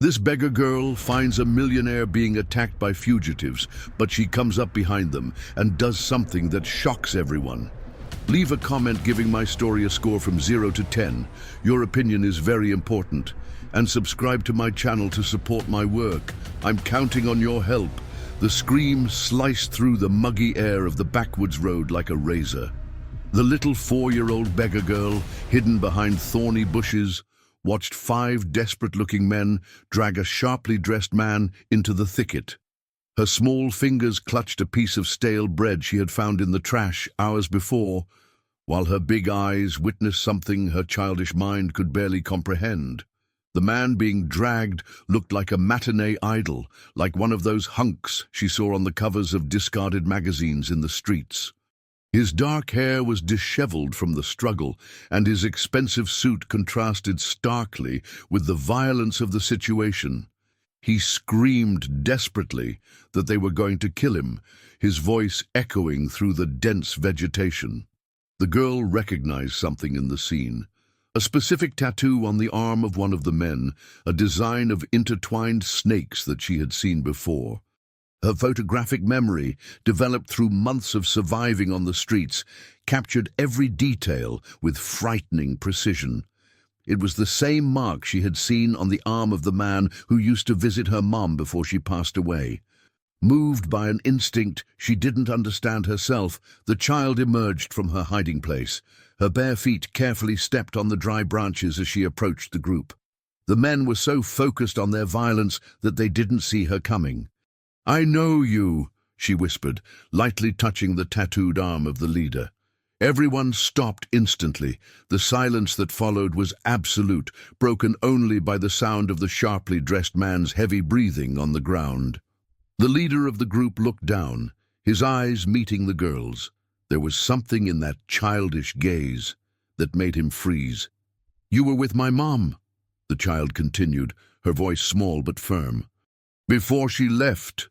This beggar girl finds a millionaire being attacked by fugitives, but she comes up behind them and does something that shocks everyone. Leave a comment giving my story a score from 0 to 10. Your opinion is very important. And subscribe to my channel to support my work. I'm counting on your help. The scream sliced through the muggy air of the backwoods road like a razor. The little 4-year-old beggar girl, hidden behind thorny bushes, watched 5 desperate-looking men drag a sharply dressed man into the thicket. Her small fingers clutched a piece of stale bread she had found in the trash hours before, while her big eyes witnessed something her childish mind could barely comprehend. The man being dragged looked like a matinee idol, like one of those hunks she saw on the covers of discarded magazines in the streets. His dark hair was disheveled from the struggle, and his expensive suit contrasted starkly with the violence of the situation. He screamed desperately that they were going to kill him, his voice echoing through the dense vegetation. The girl recognized something in the scene. A specific tattoo on the arm of one of the men, a design of intertwined snakes that she had seen before. Her photographic memory, developed through months of surviving on the streets, captured every detail with frightening precision. It was the same mark she had seen on the arm of the man who used to visit her mom before she passed away. Moved by an instinct she didn't understand herself, the child emerged from her hiding place. Her bare feet carefully stepped on the dry branches as she approached the group. The men were so focused on their violence that they didn't see her coming. "I know you," she whispered, lightly touching the tattooed arm of the leader. Everyone stopped instantly. The silence that followed was absolute, broken only by the sound of the sharply dressed man's heavy breathing on the ground. The leader of the group looked down, his eyes meeting the girl's. There was something in that childish gaze that made him freeze. "You were with my mom," the child continued, her voice small but firm. "Before she left."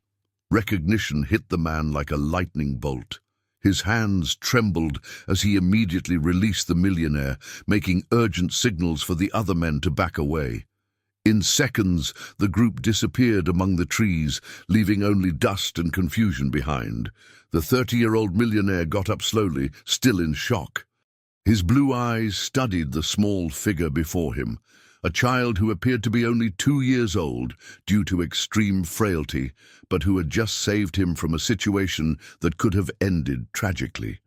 Recognition hit the man like a lightning bolt. His hands trembled as he immediately released the millionaire, making urgent signals for the other men to back away. In seconds, the group disappeared among the trees, leaving only dust and confusion behind. The 30-year-old millionaire got up slowly, still in shock. His blue eyes studied the small figure before him, a child who appeared to be only 2 years old due to extreme frailty, but who had just saved him from a situation that could have ended tragically.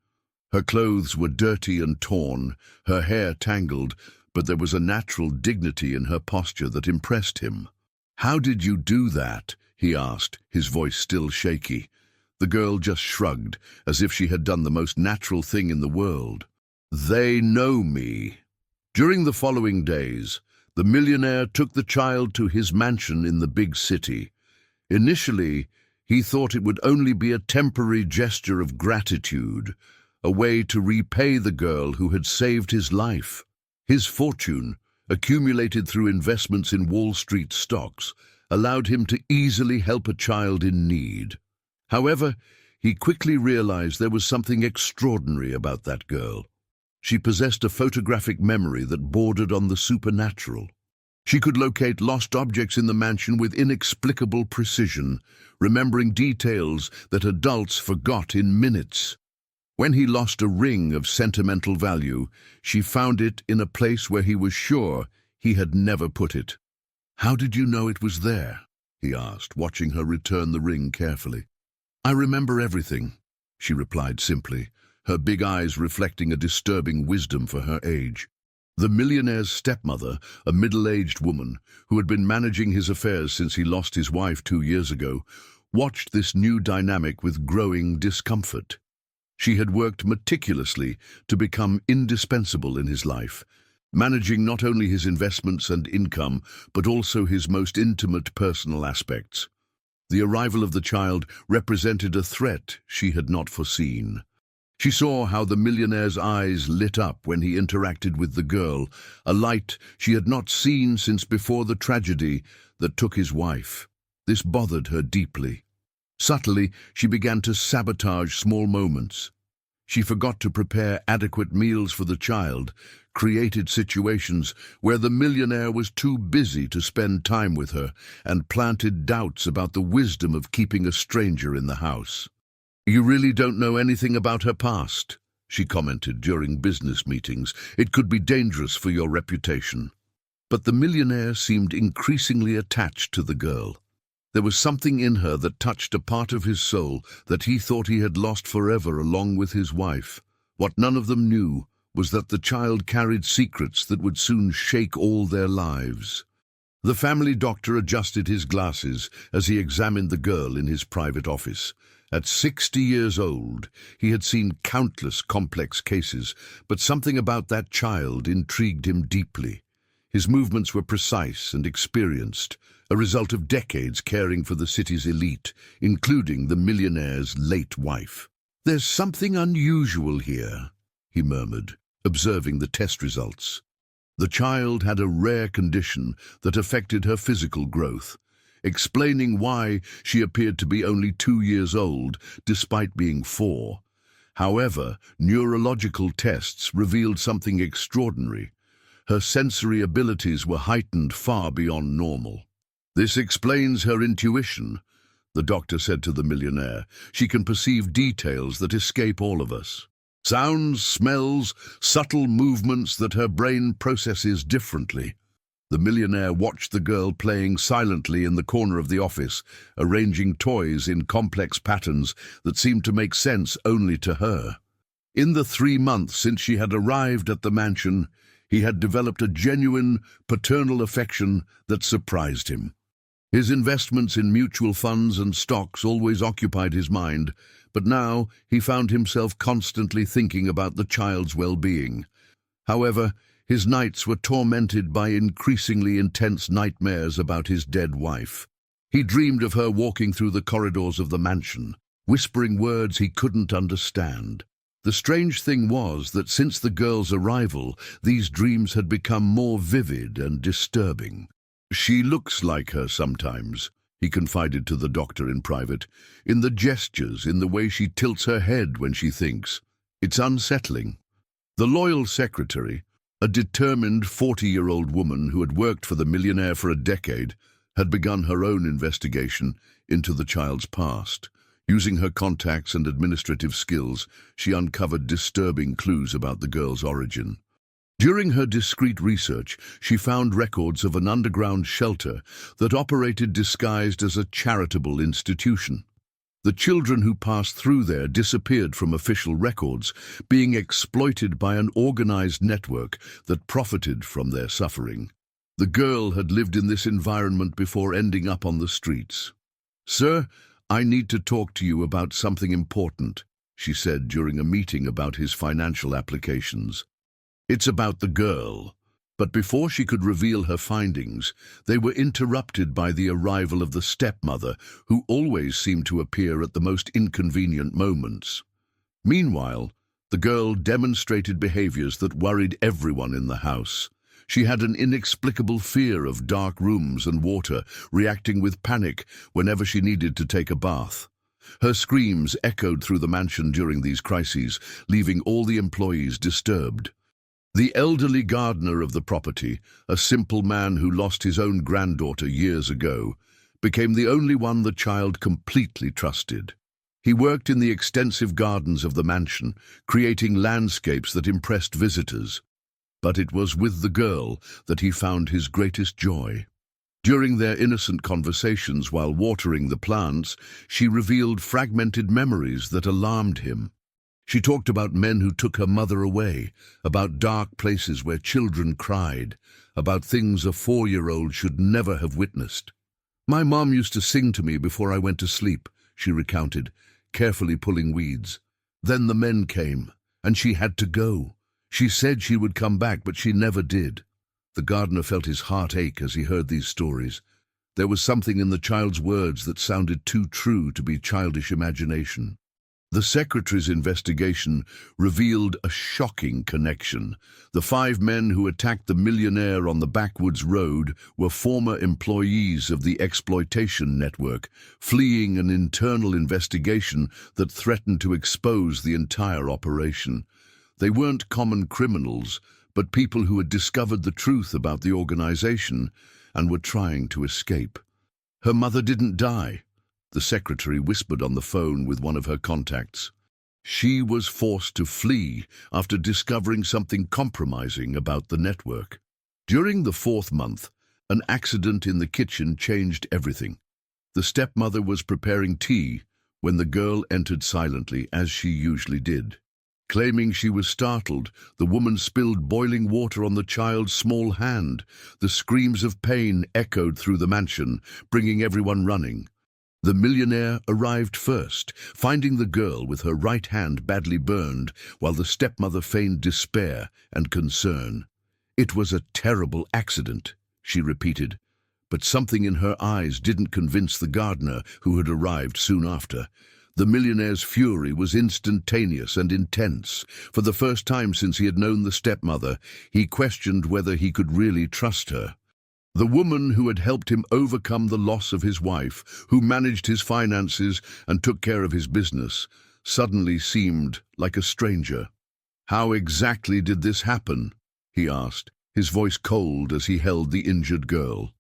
Her clothes were dirty and torn, her hair tangled, but there was a natural dignity in her posture that impressed him. "How did you do that?" he asked, his voice still shaky. The girl just shrugged, as if she had done the most natural thing in the world. "They know me." During the following days, the millionaire took the child to his mansion in the big city. Initially, he thought it would only be a temporary gesture of gratitude, a way to repay the girl who had saved his life. His fortune, accumulated through investments in Wall Street stocks, allowed him to easily help a child in need. However, he quickly realized there was something extraordinary about that girl. She possessed a photographic memory that bordered on the supernatural. She could locate lost objects in the mansion with inexplicable precision, remembering details that adults forgot in minutes. When he lost a ring of sentimental value, she found it in a place where he was sure he had never put it. "How did you know it was there?" he asked, watching her return the ring carefully. "I remember everything," she replied simply, her big eyes reflecting a disturbing wisdom for her age. The millionaire's stepmother, a middle-aged woman who had been managing his affairs since he lost his wife 2 years ago, watched this new dynamic with growing discomfort. She had worked meticulously to become indispensable in his life, managing not only his investments and income, but also his most intimate personal aspects. The arrival of the child represented a threat she had not foreseen. She saw how the millionaire's eyes lit up when he interacted with the girl, a light she had not seen since before the tragedy that took his wife. This bothered her deeply. Subtly, she began to sabotage small moments. She forgot to prepare adequate meals for the child, created situations where the millionaire was too busy to spend time with her, and planted doubts about the wisdom of keeping a stranger in the house. "You really don't know anything about her past," she commented during business meetings. "It could be dangerous for your reputation." But the millionaire seemed increasingly attached to the girl. There was something in her that touched a part of his soul that he thought he had lost forever along with his wife. What none of them knew was that the child carried secrets that would soon shake all their lives. The family doctor adjusted his glasses as he examined the girl in his private office. At 60 years old, he had seen countless complex cases, but something about that child intrigued him deeply. His movements were precise and experienced, a result of decades caring for the city's elite, including the millionaire's late wife. "There's something unusual here," he murmured, observing the test results. The child had a rare condition that affected her physical growth, explaining why she appeared to be only 2 years old, despite being 4. However, neurological tests revealed something extraordinary. Her sensory abilities were heightened far beyond normal. "This explains her intuition," the doctor said to the millionaire. "She can perceive details that escape all of us. Sounds, smells, subtle movements that her brain processes differently." The millionaire watched the girl playing silently in the corner of the office, arranging toys in complex patterns that seemed to make sense only to her. In the 3 months since she had arrived at the mansion, he had developed a genuine paternal affection that surprised him. His investments in mutual funds and stocks always occupied his mind, but now he found himself constantly thinking about the child's well-being. However, his nights were tormented by increasingly intense nightmares about his dead wife. He dreamed of her walking through the corridors of the mansion, whispering words he couldn't understand. The strange thing was that since the girl's arrival, these dreams had become more vivid and disturbing. "She looks like her sometimes," he confided to the doctor in private, "in the gestures, in the way she tilts her head when she thinks. It's unsettling." The loyal secretary, a determined 40-year-old woman who had worked for the millionaire for a decade, had begun her own investigation into the child's past. Using her contacts and administrative skills, she uncovered disturbing clues about the girl's origin. During her discreet research, she found records of an underground shelter that operated disguised as a charitable institution. The children who passed through there disappeared from official records, being exploited by an organized network that profited from their suffering. The girl had lived in this environment before ending up on the streets. "Sir, I need to talk to you about something important," she said during a meeting about his financial applications. "It's about the girl." But before she could reveal her findings, they were interrupted by the arrival of the stepmother, who always seemed to appear at the most inconvenient moments. Meanwhile, the girl demonstrated behaviors that worried everyone in the house. She had an inexplicable fear of dark rooms and water, reacting with panic whenever she needed to take a bath. Her screams echoed through the mansion during these crises, leaving all the employees disturbed. The elderly gardener of the property, a simple man who lost his own granddaughter years ago, became the only one the child completely trusted. He worked in the extensive gardens of the mansion, creating landscapes that impressed visitors. But it was with the girl that he found his greatest joy. During their innocent conversations while watering the plants, she revealed fragmented memories that alarmed him. She talked about men who took her mother away, about dark places where children cried, about things a 4-year-old should never have witnessed. "My mom used to sing to me before I went to sleep," she recounted, carefully pulling weeds. "Then the men came, and she had to go. She said she would come back, but she never did." The gardener felt his heart ache as he heard these stories. There was something in the child's words that sounded too true to be childish imagination. The secretary's investigation revealed a shocking connection. The 5 men who attacked the millionaire on the backwoods road were former employees of the exploitation network, fleeing an internal investigation that threatened to expose the entire operation. They weren't common criminals, but people who had discovered the truth about the organization and were trying to escape. Her mother didn't die, the secretary whispered on the phone with one of her contacts. She was forced to flee after discovering something compromising about the network. During the 4th month, an accident in the kitchen changed everything. The stepmother was preparing tea when the girl entered silently, as she usually did. Claiming she was startled, the woman spilled boiling water on the child's small hand. The screams of pain echoed through the mansion, bringing everyone running. The millionaire arrived first, finding the girl with her right hand badly burned, while the stepmother feigned despair and concern. "It was a terrible accident," she repeated, but something in her eyes didn't convince the gardener, who had arrived soon after. The millionaire's fury was instantaneous and intense. For the first time since he had known the stepmother, he questioned whether he could really trust her. The woman who had helped him overcome the loss of his wife, who managed his finances and took care of his business, suddenly seemed like a stranger. "How exactly did this happen?" he asked, his voice cold as he held the injured girl.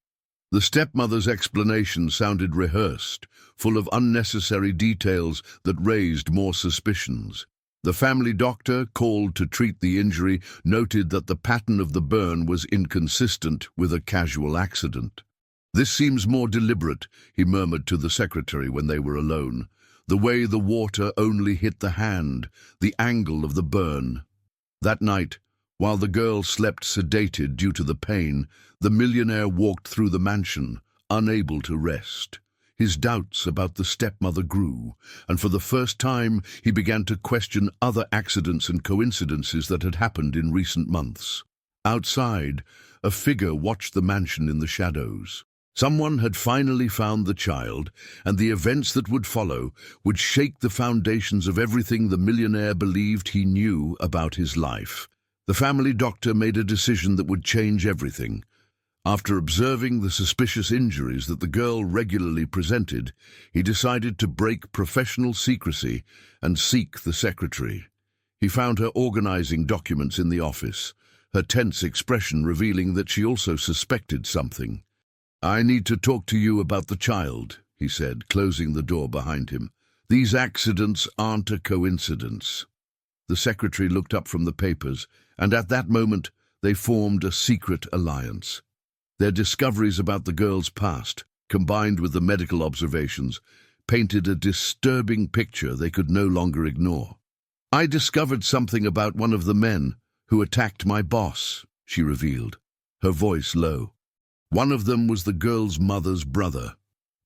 The stepmother's explanation sounded rehearsed, full of unnecessary details that raised more suspicions. The family doctor, called to treat the injury, noted that the pattern of the burn was inconsistent with a casual accident. "This seems more deliberate," he murmured to the secretary when they were alone. "The way the water only hit the hand, the angle of the burn." That night, while the girl slept sedated due to the pain, the millionaire walked through the mansion, unable to rest. His doubts about the stepmother grew, and for the first time he began to question other accidents and coincidences that had happened in recent months. Outside, a figure watched the mansion in the shadows. Someone had finally found the child, and the events that would follow would shake the foundations of everything the millionaire believed he knew about his life. The family doctor made a decision that would change everything. After observing the suspicious injuries that the girl regularly presented, he decided to break professional secrecy and seek the secretary. He found her organizing documents in the office, her tense expression revealing that she also suspected something. "I need to talk to you about the child," he said, closing the door behind him. "These accidents aren't a coincidence." The secretary looked up from the papers, and at that moment they formed a secret alliance. Their discoveries about the girl's past, combined with the medical observations, painted a disturbing picture they could no longer ignore. "I discovered something about one of the men who attacked my boss," she revealed, her voice low. One of them was the girl's mother's brother.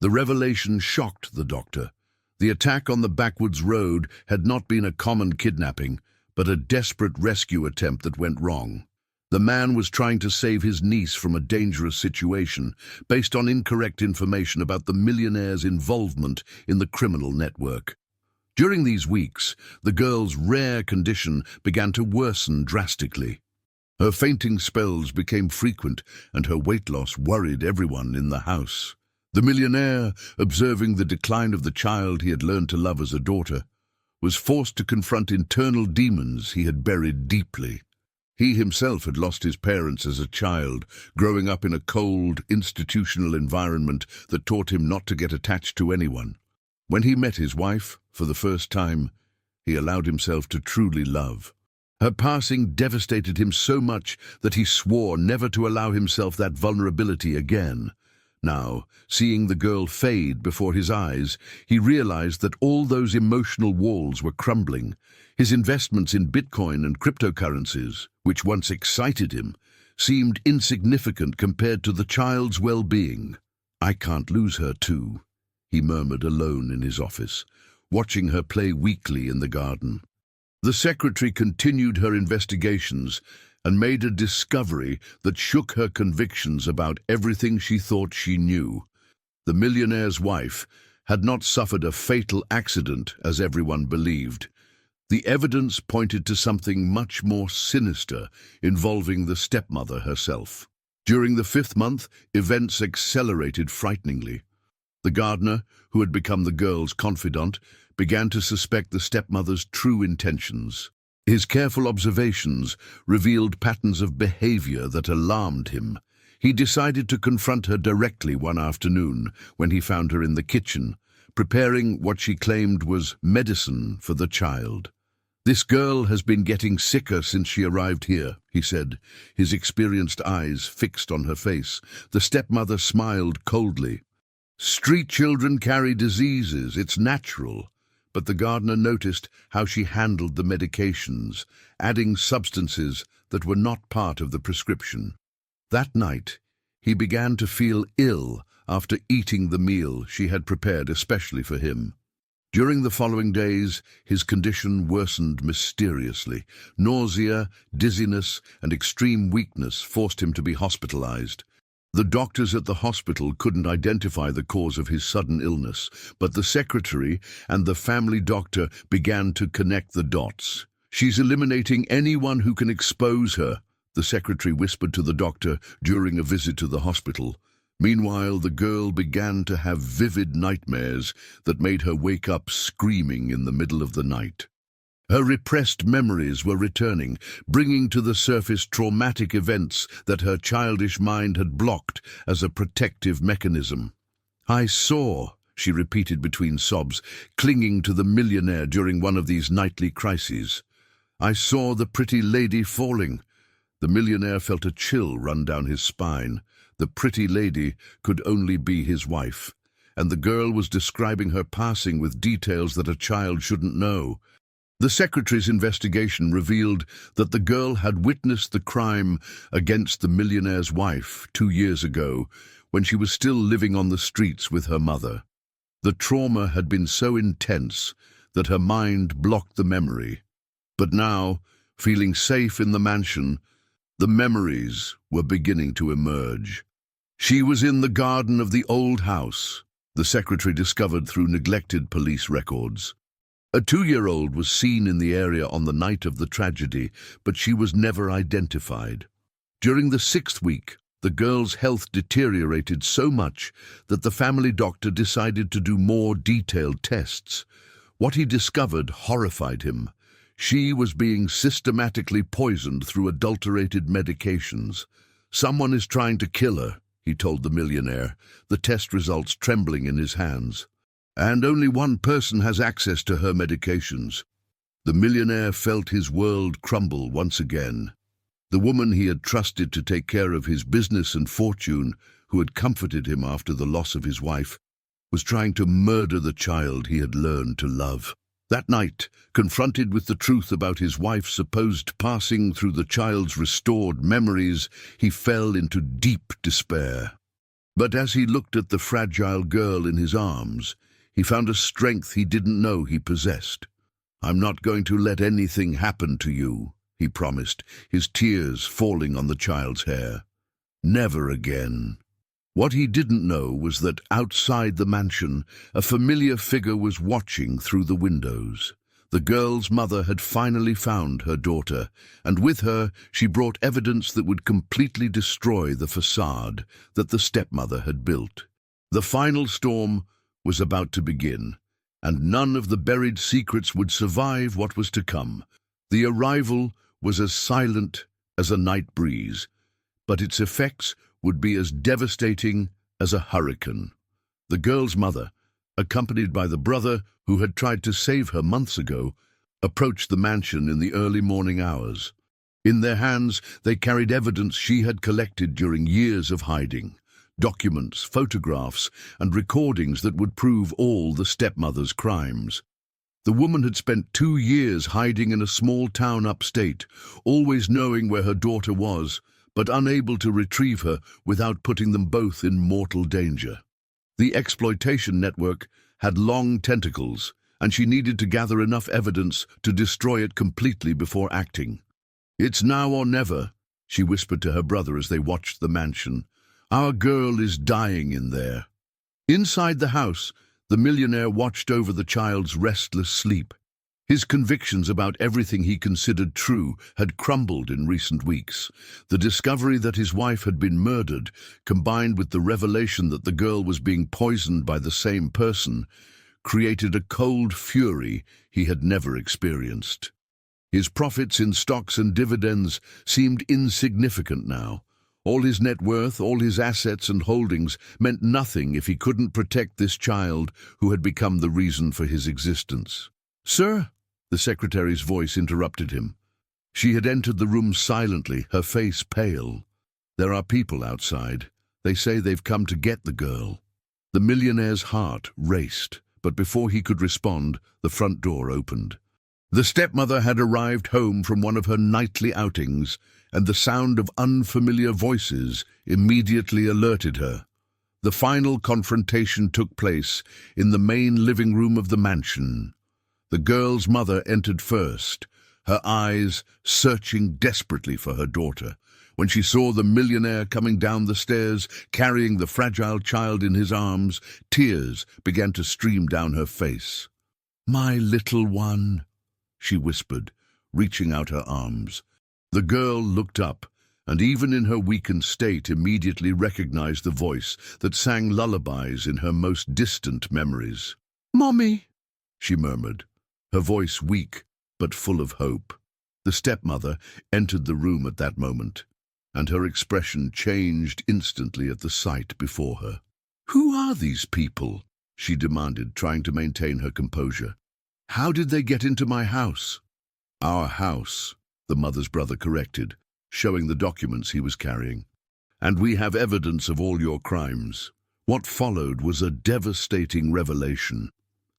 The revelation shocked the doctor. The attack on the backwoods road had not been a common kidnapping, but a desperate rescue attempt that went wrong. The man was trying to save his niece from a dangerous situation based on incorrect information about the millionaire's involvement in the criminal network. During these weeks, the girl's rare condition began to worsen drastically. Her fainting spells became frequent, and her weight loss worried everyone in the house. The millionaire, observing the decline of the child he had learned to love as a daughter, was forced to confront internal demons he had buried deeply. He himself had lost his parents as a child, growing up in a cold, institutional environment that taught him not to get attached to anyone. When he met his wife, for the first time, he allowed himself to truly love. Her passing devastated him so much that he swore never to allow himself that vulnerability again. Now, seeing the girl fade before his eyes, he realized that all those emotional walls were crumbling. His investments in Bitcoin and cryptocurrencies, which once excited him, seemed insignificant compared to the child's well-being. "I can't lose her too," he murmured alone in his office, watching her play weakly in the garden. The secretary continued her investigations and made a discovery that shook her convictions about everything she thought she knew. The millionaire's wife had not suffered a fatal accident as everyone believed. The evidence pointed to something much more sinister involving the stepmother herself. During the 5th month, events accelerated frighteningly. The gardener, who had become the girl's confidant, began to suspect the stepmother's true intentions. His careful observations revealed patterns of behavior that alarmed him. He decided to confront her directly one afternoon when he found her in the kitchen, preparing what she claimed was medicine for the child. "This girl has been getting sicker since she arrived here," he said, his experienced eyes fixed on her face. The stepmother smiled coldly. "Street children carry diseases, it's natural." But the gardener noticed how she handled the medications, adding substances that were not part of the prescription. That night, he began to feel ill after eating the meal she had prepared especially for him. During the following days, his condition worsened mysteriously. Nausea, dizziness, and extreme weakness forced him to be hospitalized. The doctors at the hospital couldn't identify the cause of his sudden illness, but the secretary and the family doctor began to connect the dots. "She's eliminating anyone who can expose her," the secretary whispered to the doctor during a visit to the hospital. Meanwhile, the girl began to have vivid nightmares that made her wake up screaming in the middle of the night. Her repressed memories were returning, bringing to the surface traumatic events that her childish mind had blocked as a protective mechanism. "I saw," she repeated between sobs, clinging to the millionaire during one of these nightly crises. "I saw the pretty lady falling." The millionaire felt a chill run down his spine. The pretty lady could only be his wife, and the girl was describing her passing with details that a child shouldn't know. The secretary's investigation revealed that the girl had witnessed the crime against the millionaire's wife 2 years ago, when she was still living on the streets with her mother. The trauma had been so intense that her mind blocked the memory. But now, feeling safe in the mansion, the memories were beginning to emerge. She was in the garden of the old house, the secretary discovered through neglected police records. A 2-year-old was seen in the area on the night of the tragedy, but she was never identified. During the 6th week, the girl's health deteriorated so much that the family doctor decided to do more detailed tests. What he discovered horrified him. She was being systematically poisoned through adulterated medications. "Someone is trying to kill her," he told the millionaire, the test results trembling in his hands. "And only one person has access to her medications." The millionaire felt his world crumble once again. The woman he had trusted to take care of his business and fortune, who had comforted him after the loss of his wife, was trying to murder the child he had learned to love. That night, confronted with the truth about his wife's supposed passing through the child's restored memories, he fell into deep despair. But as he looked at the fragile girl in his arms, he found a strength he didn't know he possessed. "I'm not going to let anything happen to you," he promised, his tears falling on the child's hair. "Never again." What he didn't know was that outside the mansion, a familiar figure was watching through the windows. The girl's mother had finally found her daughter, and with her she brought evidence that would completely destroy the facade that the stepmother had built. The final storm was about to begin, and none of the buried secrets would survive what was to come. The arrival was as silent as a night breeze, but its effects would be as devastating as a hurricane. The girl's mother, accompanied by the brother who had tried to save her months ago, approached the mansion in the early morning hours. In their hands, they carried evidence she had collected during years of hiding. Documents, photographs, and recordings that would prove all the stepmother's crimes. The woman had spent 2 years hiding in a small town upstate, always knowing where her daughter was, but unable to retrieve her without putting them both in mortal danger. The exploitation network had long tentacles, and she needed to gather enough evidence to destroy it completely before acting. "It's now or never," she whispered to her brother as they watched the mansion. "Our girl is dying in there." Inside the house, The millionaire watched over the child's restless sleep. His convictions about everything he considered true had crumbled in recent weeks. The discovery that his wife had been murdered, combined with the revelation that the girl was being poisoned by the same person, created a cold fury he had never experienced. His profits in stocks and dividends seemed insignificant now. All his net worth, all his assets and holdings meant nothing if he couldn't protect this child who had become the reason for his existence. "Sir?" The secretary's voice interrupted him. She had entered the room silently, her face pale. "There are people outside. They say they've come to get the girl." The millionaire's heart raced, but before he could respond, the front door opened. The stepmother had arrived home from one of her nightly outings, and the sound of unfamiliar voices immediately alerted her. The final confrontation took place in the main living room of the mansion. The girl's mother entered first, her eyes searching desperately for her daughter. When she saw the millionaire coming down the stairs, carrying the fragile child in his arms, tears began to stream down her face. "My little one," she whispered, reaching out her arms. The girl looked up, and even in her weakened state immediately recognized the voice that sang lullabies in her most distant memories. "Mommy," she murmured, her voice weak but full of hope. The stepmother entered the room at that moment, and her expression changed instantly at the sight before her. "Who are these people?" she demanded, trying to maintain her composure. "How did they get into my house?" "Our house," the mother's brother corrected, showing the documents he was carrying. "And we have evidence of all your crimes." What followed was a devastating revelation.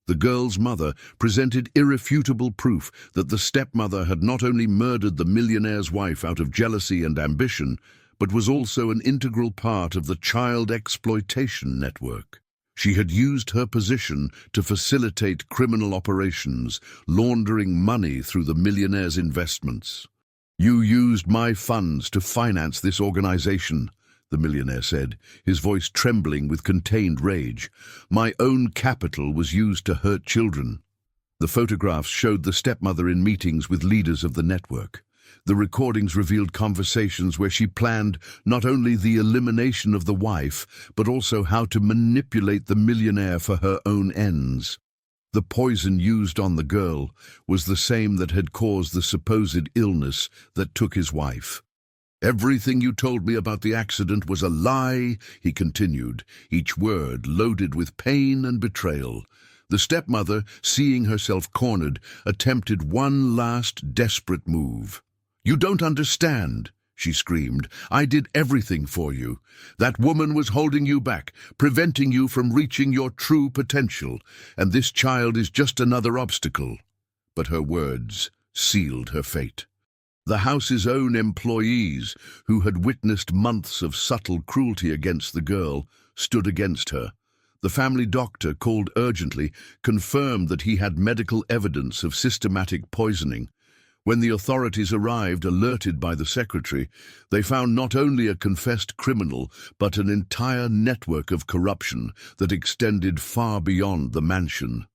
The girl's mother presented irrefutable proof that the stepmother had not only murdered the millionaire's wife out of jealousy and ambition, but was also an integral part of the child exploitation network. She had used her position to facilitate criminal operations, laundering money through the millionaire's investments. "You used my funds to finance this organization," the millionaire said, his voice trembling with contained rage. "My own capital was used to hurt children." The photographs showed the stepmother in meetings with leaders of the network. The recordings revealed conversations where she planned not only the elimination of the wife, but also how to manipulate the millionaire for her own ends. The poison used on the girl was the same that had caused the supposed illness that took his wife. "Everything you told me about the accident was a lie," he continued, each word loaded with pain and betrayal. The stepmother, seeing herself cornered, attempted one last desperate move. "You don't understand," she screamed. "I did everything for you. That woman was holding you back, preventing you from reaching your true potential, and this child is just another obstacle." But her words sealed her fate. The house's own employees, who had witnessed months of subtle cruelty against the girl, stood against her. The family doctor, called urgently, confirmed that he had medical evidence of systematic poisoning. When the authorities arrived, alerted by the secretary, they found not only a confessed criminal, but an entire network of corruption that extended far beyond the mansion.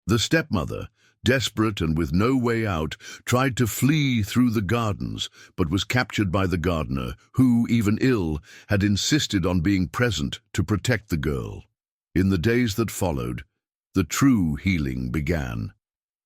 The stepmother, desperate and with no way out, tried to flee through the gardens, but was captured by the gardener, who, even ill, had insisted on being present to protect the girl. In the days that followed, the true healing began.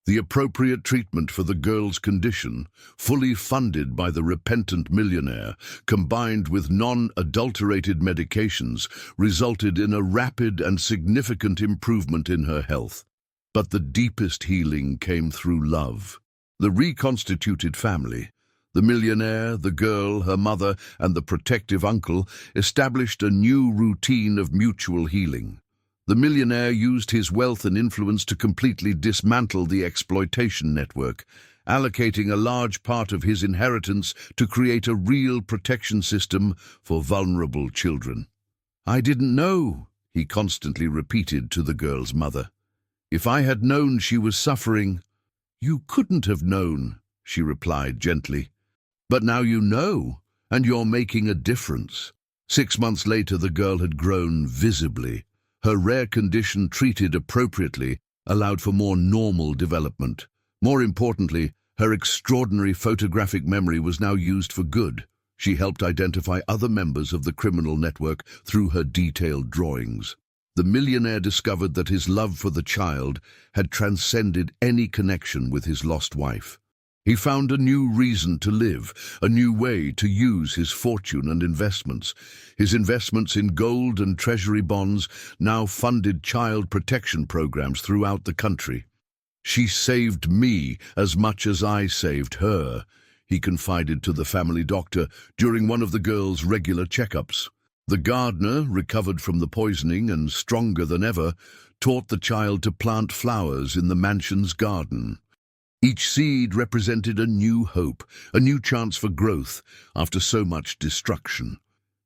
The appropriate treatment for the girl's condition, fully funded by the repentant millionaire, combined with non-adulterated medications, resulted in a rapid and significant improvement in her health. But the deepest healing came through love. The reconstituted family, the millionaire, the girl, her mother, and the protective uncle, established a new routine of mutual healing. The millionaire used his wealth and influence to completely dismantle the exploitation network, allocating a large part of his inheritance to create a real protection system for vulnerable children. "I didn't know," he constantly repeated to the girl's mother. "If I had known she was suffering—" "You couldn't have known," she replied gently. "But now you know, and you're making a difference." 6 months later, the girl had grown visibly. Her rare condition, treated appropriately, allowed for more normal development. More importantly, her extraordinary photographic memory was now used for good. She helped identify other members of the criminal network through her detailed drawings. The millionaire discovered that his love for the child had transcended any connection with his lost wife. He found a new reason to live, a new way to use his fortune and investments. His investments in gold and treasury bonds now funded child protection programs throughout the country. "She saved me as much as I saved her," he confided to the family doctor during one of the girl's regular checkups. The gardener, recovered from the poisoning and stronger than ever, taught the child to plant flowers in the mansion's garden. Each seed represented a new hope, a new chance for growth after so much destruction.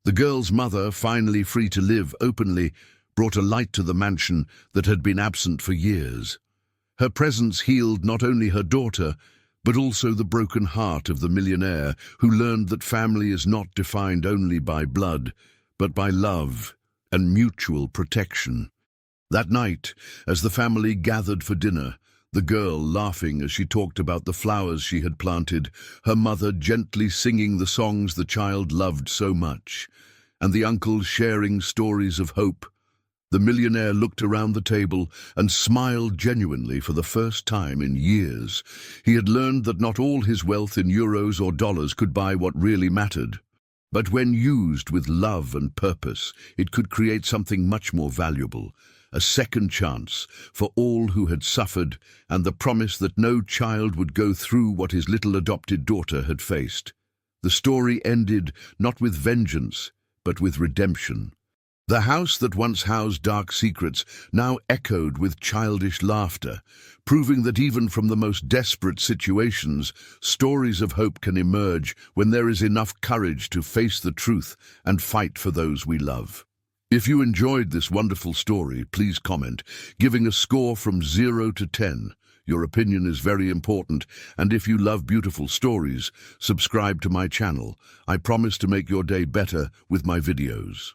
The girl's mother, finally free to live openly, brought a light to the mansion that had been absent for years. Her presence healed not only her daughter, but also the broken heart of the millionaire, who learned that family is not defined only by blood, but by love and mutual protection. That night, as the family gathered for dinner, the girl laughing as she talked about the flowers she had planted, her mother gently singing the songs the child loved so much, and the uncles sharing stories of hope, the millionaire looked around the table and smiled genuinely for the first time in years. He had learned that not all his wealth in euros or dollars could buy what really mattered. But when used with love and purpose, it could create something much more valuable, a second chance for all who had suffered, and the promise that no child would go through what his little adopted daughter had faced. The story ended not with vengeance, but with redemption. The house that once housed dark secrets now echoed with childish laughter, proving that even from the most desperate situations, stories of hope can emerge when there is enough courage to face the truth and fight for those we love. If you enjoyed this wonderful story, please comment, giving a score from 0 to 10. Your opinion is very important, and if you love beautiful stories, subscribe to my channel. I promise to make your day better with my videos.